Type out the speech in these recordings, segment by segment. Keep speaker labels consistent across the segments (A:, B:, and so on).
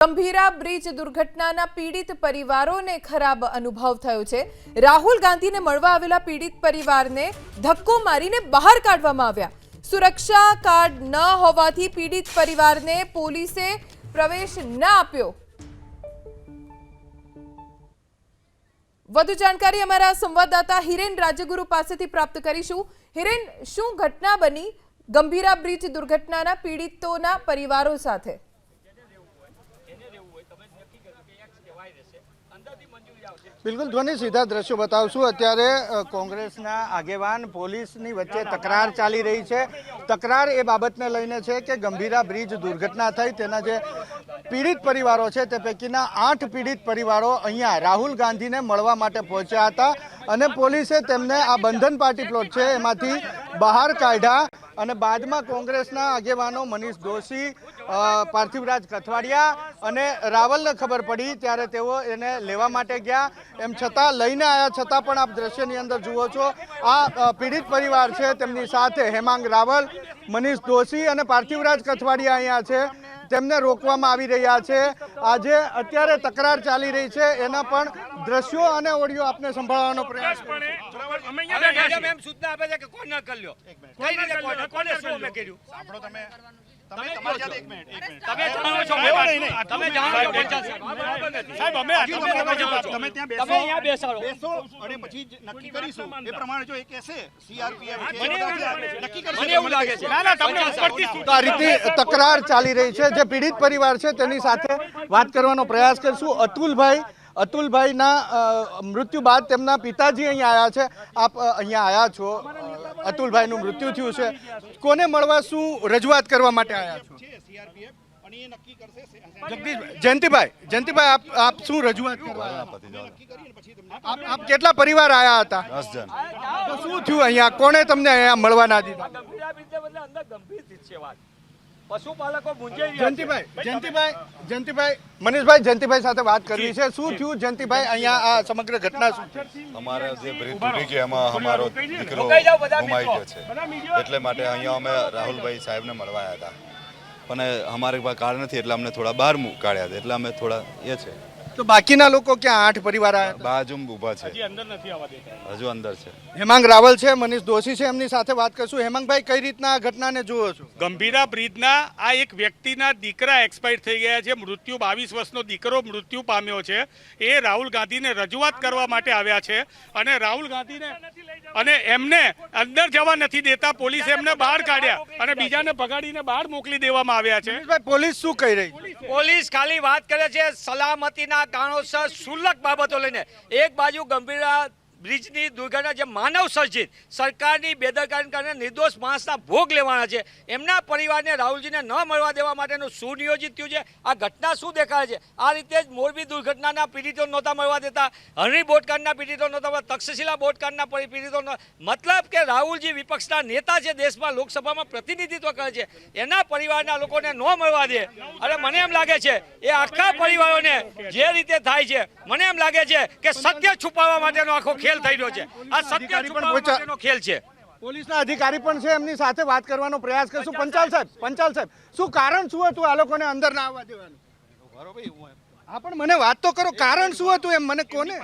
A: Gambhira bridge દુર્ઘટનાના પીડિત પરિવારોને ખરાબ અનુભવ થયો છે। રાહુલ ગાંધીને મળવા આવેલા પીડિત પરિવારને ધક્કો મારીને બહાર કાઢવામાં આવ્યા। સુરક્ષા કાર્ડ ન હોવાથી પીડિત પરિવારને પોલીસે પ્રવેશ ન આપ્યો। વધુ જાણકારી અમારા સંવાદદાતા હિરેન રાજગુરુ પાસેથી પ્રાપ્ત કરીશું। હિરેન, શું ઘટના બની ગંભીરા બ્રિજ દુર્ઘટનાના પીડિતોના પરિવારો સાથે?
B: बिल्कुल ध्वनि सीधा दृश्य बतावशुं। अत्यारे कोंग्रेसना आगेवान पोलीसनी वच्चे तकरार चाली रही है। तकरार ए बाबतने लईने छे के गंभीरा ब्रिज दुर्घटना थई तेना जे पीड़ित परिवारों छे ते पैकीना 8 पीड़ित परिवारों अहींया राहुल गांधीने मळवा माटे पहोंच्या हता अने पोलीसे तेमने आ बंधन पार्टी प्लॉट छे एमांथी बहार काढ्या અને બાદમાં કોંગ્રેસના આગેવાનો મનીષ દોશી, પાર્થિવરાજ કથવાડિયા અને રાવલને ખબર પડી ત્યારે તેઓ એને લેવા માટે ગયા। એમ છતાં લઈને આવ્યા છતાં પણ આપ દ્રશ્યની અંદર જુઓ છો આ પીડિત પરિવાર છે તેમની સાથે હેમાંગ રાવલ, મનીષ દોશી અને પાર્થિવરાજ કથવાડિયા અહીંયા છે। તેમને રોકવામાં આવી રહ્યા છે। આજે અત્યારે તકરાર ચાલી રહી છે એના પણ દ્રશ્યો અને ઓડિયો આપને સંભાળવાનો પ્રયાસ तकरार चाली रही है। जे पीड़ित परिवार है तेनी साथे बात करवानो प्रयास करशुं। अतुलभाई ना मृत्यु बाद तेमना पिताजी अहीं आया छे। आप अहीं आया छो, अतुलभाई નું મૃત્યુ થયું છે, કોને મળવા શું રજૂઆત કરવા માટે આયા છો? જયંતિભાઈ आप શું રજૂઆત કરવા आप કેટલા પરિવાર આયા હતા?
C: 10 જણ।
B: તો શું થયું અહીંયા? કોણે તમને અહીંયા મળવા ના દીધા?
D: પશુપાલકો
B: જયંતિભાઈ મનીષભાઈ જયંતિભાઈ સાથે વાત કરવી છે। શું થયું જયંતિભાઈ અહીંયા આ સમગ્ર ઘટના શું છે?
C: અમારા જે બ્રિજ તૂટી ગયો એમાં અમારો દીકરો ગુમાઈ ગયો છે એટલે માટે અહીંયા અમે રાહુલભાઈ સાહેબને મળવા આવ્યા હતા પણ અમારે પાસે કાર નથી એટલે અમને થોડા બહાર કાઢ્યા હતા એટલે અમે થોડા એ છે।
B: તો બાકીના લોકો ક્યાં? 8 પરિવાર આયા હતા?
C: બાજુમાં ઊભા છે, હજુ અંદર છે।
B: હેમાંગ રાવલ છે, મનીષ દોશી છે, એમની સાથે વાત કરશું। હેમાંગભાઈ, કઈ રીતના આ ઘટનાને જુઓ છો?
D: ગંભીરા બ્રિજના આ એક વ્યક્તિના દીકરા એક્સપાયર થઈ ગયા છે। મૃત્યુ 22 વર્ષનો દીકરો મૃત્યુ પામ્યો છે। એ રાહુલ ગાંધીને રજૂઆત કરવા માટે આવ્યા છે અને રાહુલ ગાંધીને અને એમને અંદર જવા નથી દેતા। પોલીસે એમને બહાર કાઢ્યા અને બીજાને ભગાડીને બહાર મોકલી દેવામાં આવ્યા છે।
B: પોલીસ શું કહી રહી છે?
E: પોલીસ ખાલી વાત કરે છે સલામતીના કારણોસર શુલ્ક બાબતો લઈને। એક બાજુ ગંભીરા બ્રિજની દુર્ઘટના જે માનવ સર્જિત સરકારની બેદરકારીને કારણે નિર્દોષ માણસના ભોગ લેવાના છે, એમના પરિવારને રાહુલજીને ન મળવા દેવા માટેનું સુનિયોજિત થયું છે। આ ઘટના શું દેખાડે છે? આ રીતે જ મોરબી દુર્ઘટનાના પીડિતો નહોતા મળવા દેતા, હરણી બોટકાંડના પીડિતો નહોતા મળવા, તક્ષશિલા બોટકાંડના પીડિતો, મતલબ કે રાહુલજી વિપક્ષના નેતા છે, દેશમાં લોકસભામાં પ્રતિનિધિત્વ કરે છે, એના પરિવારના લોકોને ન મળવા દે। અને મને એમ લાગે છે એ આખા પરિવારોને જે રીતે થાય છે, મને એમ લાગે છે કે સત્ય છુપાવવા માટેનો આખો ખેલ થઈ રહ્યો છે। આ સત્ય છુપાવવા માટેનો ખેલ છે।
B: પોલીસના અધિકારી પણ છે, એમની સાથે વાત કરવાનો પ્રયાસ કરશું। પંચાલ સાહેબ, શું કારણ શું હતું આ લોકોને અંદર ના આવવા દેવાનું? હા, પણ મને વાત તો કરો, કારણ શું હતું એમ મને કોને?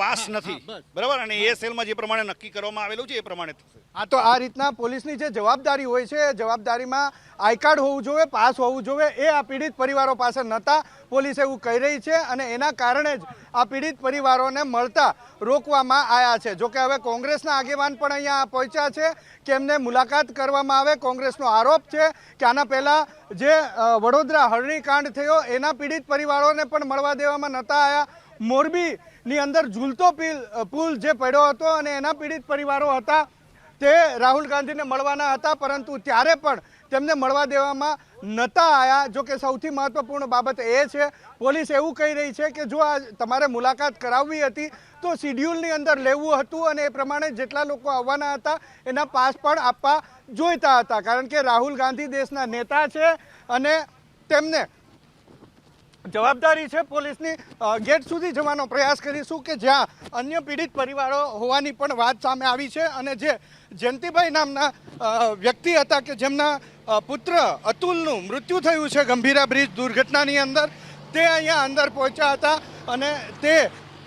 F: પાસ નથી, બરાબર, અને એ સેલમાં જે પ્રમાણે નક્કી કરવામાં આવેલું છે એ પ્રમાણે થશે।
B: આ તો આ રીતના પોલીસની જે જવાબદારી હોય છે એ જવાબદારીમાં આઈ કાર્ડ હોવું જોઈએ, પાસ હોવું જોઈએ, એ આ પીડિત પરિવારો પાસે નહોતા। પોલીસ એવું કહી રહી છે અને એના કારણે જ આ પીડિત પરિવારોને મળતા રોકવામાં આવ્યા છે। જોકે હવે કોંગ્રેસના આગેવાન પણ અહીંયા પહોંચ્યા છે કે એમને મુલાકાત કરવામાં આવે। કોંગ્રેસનો આરોપ છે કે આના પહેલાં જે વડોદરા હરણી કાંડ થયો એના પીડિત પરિવારોને પણ મળવા દેવામાં નહોતા આવ્યા। મોરબીની અંદર ઝૂલતો પુલ જે પડ્યો હતો અને એના પીડિત પરિવારો હતા તે રાહુલ ગાંધીને મળવાના હતા પરંતુ ત્યારે પણ તેમને મળવા દેવામાં નહોતા આવ્યા। જો કે સૌથી મહત્વપૂર્ણ બાબત એ છે, પોલીસ એવું કહી રહી છે કે જો આ તમારે મુલાકાત કરાવવી હતી તો શિડ્યુલની અંદર લેવું હતું અને એ પ્રમાણે જેટલા લોકો આવવાના હતા એના પાસ પણ આપવા જોઈતા હતા, કારણ કે રાહુલ ગાંધી દેશના નેતા છે અને તેમને જવાબદારી છે પોલીસની। ગેટ સુધી જવાનો પ્રયાસ કરીશું કે જ્યાં અન્ય પીડિત પરિવારો હોવાની પણ વાત સામે આવી છે અને જે જયંતિભાઈ નામના વ્યક્તિ હતા કે જેમના પુત્ર અતુલનું મૃત્યુ થયું છે ગંભીરા બ્રિજ દુર્ઘટનાની અંદર, તે અહીંયા અંદર પહોંચ્યા હતા અને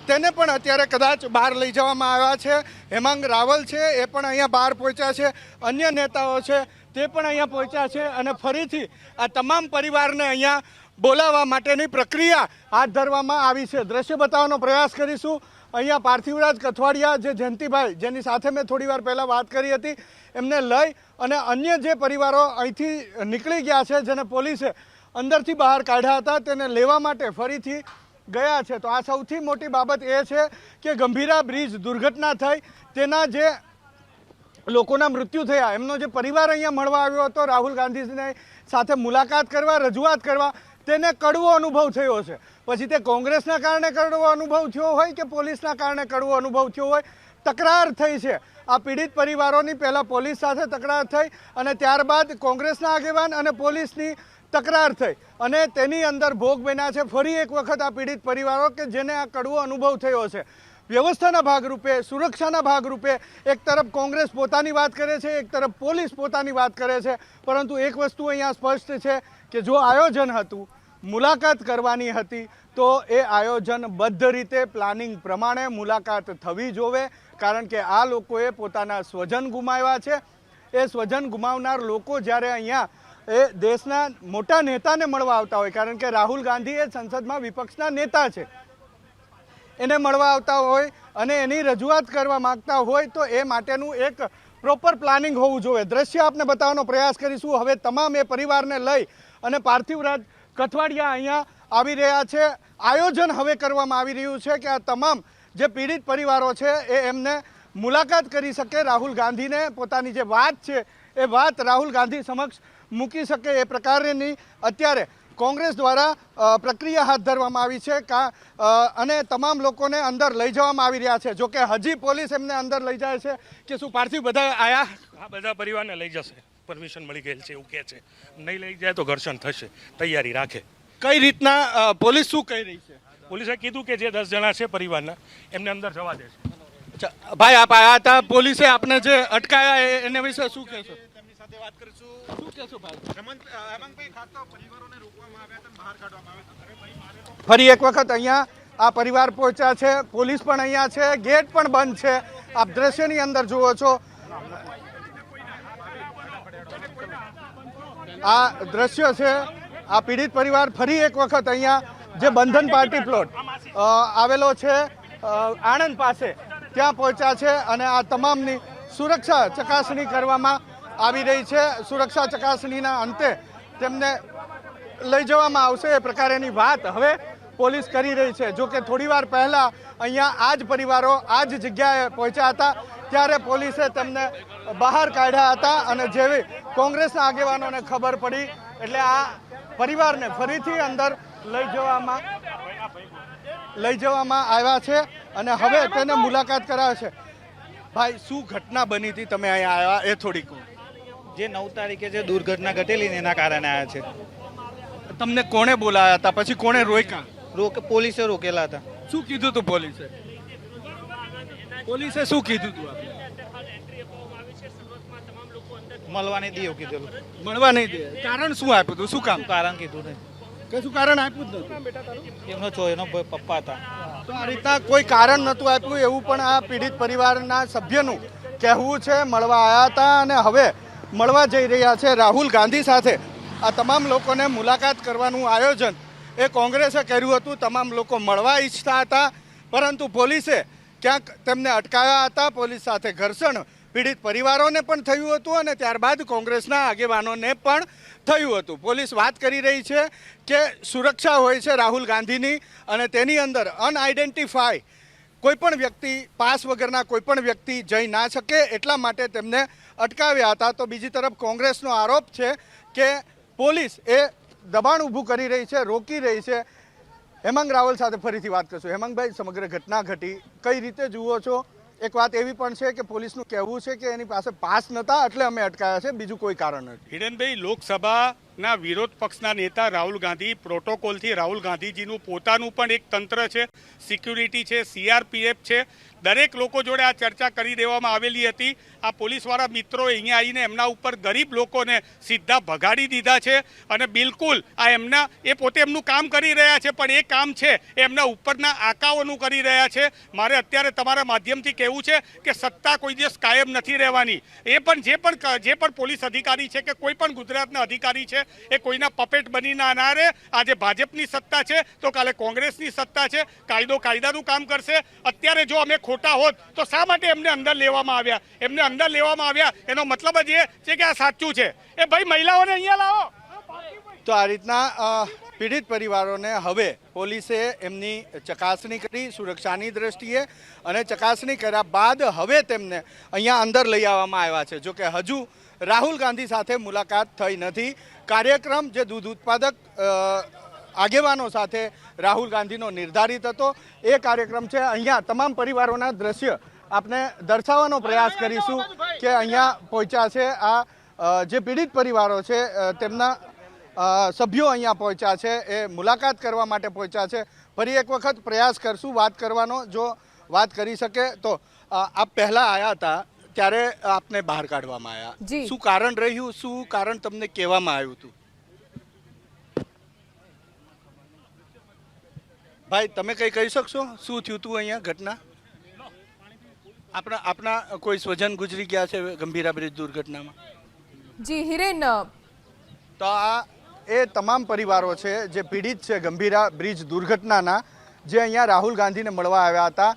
B: તેને પણ અત્યારે કદાચ બહાર લઈ જવામાં આવ્યા છે. હેમાંગ રાવલ છે એ પણ અહીંયા બહાર પહોંચ્યા છે, અન્ય નેતાઓ છે તે પણ અહીંયા પહોંચ્યા છે અને ફરીથી આ તમામ પરિવારને અહીંયા બોલાવવા માટેની પ્રક્રિયા હાથ ધરવામાં આવી છે. દ્રશ્ય બતાવવાનો પ્રયાસ કરીશું. અહીંયા પાર્થિવરાજ કથવાડિયા જે જયંતિભાઈ જેની સાથે મેં થોડી વાર પહેલાં વાત કરી હતી એમને લઈ અને અન્ય જે પરિવારો અહીંથી નીકળી ગયા છે જેને પોલીસે અંદરથી બહાર કાઢ્યા હતા તેને લેવા માટે ફરીથી ગયા છે. તો આ સૌથી મોટી બાબત એ છે કે ગંભીરા બ્રિજ દુર્ઘટના થઈ તેના જે લોકોના મૃત્યુ થયા એમનો જે પરિવાર અહીંયા મળવા આવ્યો હતો રાહુલ ગાંધીને સાથે મુલાકાત કરવા, રજૂઆત કરવા, તેને કડવો અનુભવ થયો છે. પછી તે કોંગ્રેસના કારણે કડવો અનુભવ થયો હોય કે પોલીસના કારણે કડવો અનુભવ થયો હોય, તકરાર થઈ છે આ પીડિત પરિવારોની. પહેલાં પોલીસ સાથે તકરાર થઈ અને ત્યારબાદ કોંગ્રેસના આગેવાન અને પોલીસની તકરાર થઈ અને તેની અંદર ભોગ બન્યા છે ફરી એક વખત આ પીડિત પરિવારો કે જેને આ કડવો અનુભવ થયો છે. વ્યવસ્થાના ભાગરૂપે, સુરક્ષાના ભાગરૂપે એક તરફ કોંગ્રેસ પોતાની વાત કરે છે, એક તરફ પોલીસ પોતાની વાત કરે છે, પરંતુ એક વસ્તુ અહીંયા સ્પષ્ટ છે કે જો આયોજન હતું, મુલાકાત કરવાની હતી તો એ આયોજનબદ્ધ રીતે પ્લાનિંગ પ્રમાણે મુલાકાત થવી જોવે. કારણ કે આ લોકોએ પોતાના સ્વજન ગુમાવ્યા છે. એ સ્વજન ગુમાવનાર લોકો જ્યારે અહીંયા એ દેશના મોટા નેતાને મળવા આવતા હોય, કારણ કે રાહુલ ગાંધી એ સંસદમાં વિપક્ષના નેતા છે, એને મળવા આવતા હોય અને એની રજૂઆત કરવા માગતા હોય તો એ માટેનું એક પ્રોપર પ્લાનિંગ હોવું જોઈએ. દ્રશ્ય આપને બતાવવાનો પ્રયાસ કરીશું. હવે તમામ એ પરિવારને લઈ અને પાર્થિવરાજ કથવાડિયા અહીંયા આવી રહ્યા છે. આયોજન હવે કરવામાં આવી રહ્યું છે કે આ તમામ જે પીડિત પરિવારો છે એ એમને મુલાકાત કરી શકે, રાહુલ ગાંધીને પોતાની જે વાત છે એ વાત રાહુલ ગાંધી સમક્ષ મૂકી શકે એ પ્રકારની અત્યારે કોંગ્રેસ દ્વારા પ્રક્રિયા હાથ ધરવામાં આવી છે અને તમામ લોકોને અંદર લઈ જવામાં આવી રહ્યા છે. જોકે હજી પોલીસ એમને અંદર લઈ જાય છે કે શું પાર્થિવ બધા આયા?
D: આ બધા પરિવારને લઈ જશે, પરમિશન મળી ગયેલ છે એવું કહે છે. નહીં લઈ જાય તો ઘર્ષણ થશે, તૈયારી રાખે.
B: કઈ રીતના પોલીસ શું કહી રહી છે?
D: પોલીસે કીધું કે જે 10 જણા છે પરિવારના એમને અંદર જવા દેશે.
B: અચ્છા ભાઈ, આપ આયા હતા, પોલીસે આપને જે અટકાયા એના વિશે શું કહેશો?
F: તેમની સાથે વાત કરીશું.
B: શું કહેશો ભાઈ?
F: હેમાંગભાઈ, ખાસ તો પરિવારોને રોકવામાં આવ્યા હતા, બહાર કાઢવામાં આવ્યા હતા.
B: ફરી એક વખત અહીંયા આ પરિવાર પહોંચ્યા છે, પોલીસ પણ અહીંયા છે, ગેટ પણ બંધ છે. આપ દ્રશ્યની અંદર જુઓ છો આ દ્રશ્ય છે. આ પીડિત પરિવાર ફરી એક વખત અહીંયા જે બંધન પાર્ટી પ્લોટ આવેલો છે આણંદ પાસે ત્યાં પહોંચ્યા છે અને આ તમામની સુરક્ષા ચકાસણી કરવામાં આવી રહી છે. સુરક્ષા ચકાસણીના અંતે તેમને લઈ જવામાં આવશે એ પ્રકારેની વાત હવે પોલીસ કરી રહી છે. જો કે થોડી વાર પહેલા અહીંયા આ જ પરિવારો આ જ જગ્યાએ પહોંચ્યા હતા ત્યારે પોલીસે તેમને બહાર કાઢ્યા હતા અને જેવી કોંગ્રેસના આગેવાનોને ખબર પડી એટલે આ પરિવારને ફરીથી અંદર લઈ જવામાં આવ્યા છે અને હવે તેને મુલાકાત કરાવે છે. ભાઈ, શું ઘટના બની હતી, તમે અહીંયા આવ્યા એ થોડીક?
G: જે 9 તારીખે જે દુર્ઘટના ઘટેલી ને એના કારણે આવ્યા છે.
B: તમને કોણે બોલાયા હતા, પછી કોણે રોક્યા?
G: પોલીસે રોકેલા હતા.
B: શું કીધું હતું પોલીસે? પોલીસે શું કીધું હતું?
G: મળવા નહીં દે એવું કીધેલું.
B: મળવા નહીં દે. કારણ શું આપ્યું હતું? શું કામ?
G: કારણ કીધું નહીં.
B: કશું કારણ આપ્યું જ નતું?
G: એમનો એનો પપ્પા હતા.
B: તો આ રીતના કોઈ કારણ નતું આપ્યું એવું પણ આ પીડિત પરિવારના સભ્યનું કહેવું છે. મળવા આવ્યા હતા અને હવે મળવા જઈ રહ્યા છે રાહુલ ગાંધી સાથે. આ તમામ લોકોને મુલાકાત કરવાનું આયોજન એ કોંગ્રેસે કર્યું હતું. તમામ લોકો મળવા ઈચ્છતા હતા પરંતુ પોલીસે ક્યાંક તેમને અટકાવ્યા હતા. પોલીસ સાથે ઘર્ષણ પીડિત પરિવારોને પણ થયું હતું અને ત્યારબાદ કોંગ્રેસના આગેવાનોને પણ થયું હતું. પોલીસ વાત કરી રહી છે કે સુરક્ષા હોય છે રાહુલ ગાંધીની અને તેની અંદર અનઆઇડેન્ટિફાય કોઈપણ વ્યક્તિ, પાસ વગરના કોઈપણ વ્યક્તિ જઈ ના શકે એટલા માટે તેમને અટકાવ્યા હતા. તો બીજી તરફ કોંગ્રેસનો આરોપ છે કે પોલીસ એ દબાણ ઊભું કરી રહી છે, રોકી રહી છે. હેમાંગ રાવલ સાથે ફરીથી વાત કરશું. હેમાંગભાઈ, સમગ્ર ઘટના ઘટી કઈ રીતે જુઓ છો? એક વાત એવી પણ છે કે પોલીસનું કહેવું છે કે એની પાસે પાસ નહોતા એટલે અમે અટકાયા છે, બીજું કોઈ કારણ નથી.
D: હિરેનભાઈ, લોકસભાના વિરોધ પક્ષના નેતા રાહુલ ગાંધી પ્રોટોકોલથી રાહુલ ગાંધીજીનું પોતાનું પણ એક તંત્ર છે, સિક્યુરિટી છે, CRPF છે, દરેક લોકો જોડે આ ચર્ચા કરી દેવામાં આવેલી હતી. આ પોલીસવાળા મિત્રો અહીંયા આવીને એમના ઉપર ગરીબ લોકોને સીધા ભગાડી દીધા છે અને બિલકુલ આ એમના એ પોતે એમનું કામ કરી રહ્યા છે, પણ એ કામ છે એમના ઉપરના આકાઓનું કરી રહ્યા છે. મારે અત્યારે તમારા માધ્યમથી કહેવું છે કે સત્તા કોઈ દિવસ કાયમ નથી રહેવાની. એ પણ જે પણ પોલીસ અધિકારી છે કે કોઈ પણ ગુજરાતના અધિકારી છે એ કોઈના પપેટ બની ના રહે. આજે ભાજપની સત્તા છે તો કાલે કોંગ્રેસની સત્તા છે. કાયદો કાયદાનું કામ કરશે. અત્યારે જો અમે ખોટા હોત તો શા માટે એમને અંદર લેવામાં આવ્યા? એમને અંદર લેવામાં આવ્યા એનો મતલબ જ એ છે કે આ સાચું છે. એ ભાઈ મહિલાઓને અહીંયા લાવો.
B: તો આ રીતના પીડિત પરિવારોને હવે પોલીસે એમની ચકાસણી કરી સુરક્ષાની દ્રષ્ટિએ, અને ચકાસણી કર્યા બાદ હવે તેમને અહીંયા અંદર લઈ આવવામાં આવ્યા છે. જો કે હજુ રાહુલ ગાંધી સાથે મુલાકાત થઈ નથી. કાર્યક્રમ જે દૂધ ઉત્પાદક આગેવાનો સાથે રાહુલ ગાંધીનો નિર્ધારિત હતો એ કાર્યક્રમ છે. અહીંયા તમામ પરિવારોના દ્રશ્ય આપને દર્શાવવાનો પ્રયાસ કરીશું કે અહીંયા પહોંચ્યા છે આ જે પીડિત પરિવારો છે તેમના સભ્યો અહીંયા પહોંચ્યા છે, એ મુલાકાત કરવા માટે પહોંચ્યા છે. ફરી એક વખત પ્રયાસ કરશું વાત કરવાનો, જો વાત કરી શકે તો. આપ પહેલાં આવ્યા હતા ત્યારે આપને બહાર કાઢવામાં આવ્યા, શું કારણ રહ્યું? શું કારણ તમને કહેવામાં આવ્યું હતું? ભાઈ તમે કંઈ કહી શકશો? શું થયું હતું અહીંયા ઘટના? આપના કોઈ સ્વજન ગુજરી ગયા છે ગંભીરા બ્રિજ દુર્ઘટનામાં?
A: જી હિરેન,
B: તો આ એ તમામ પરિવારો છે જે પીડિત છે ગંભીરા બ્રિજ દુર્ઘટનાના, જે અહીંયા રાહુલ ગાંધીને મળવા આવ્યા હતા.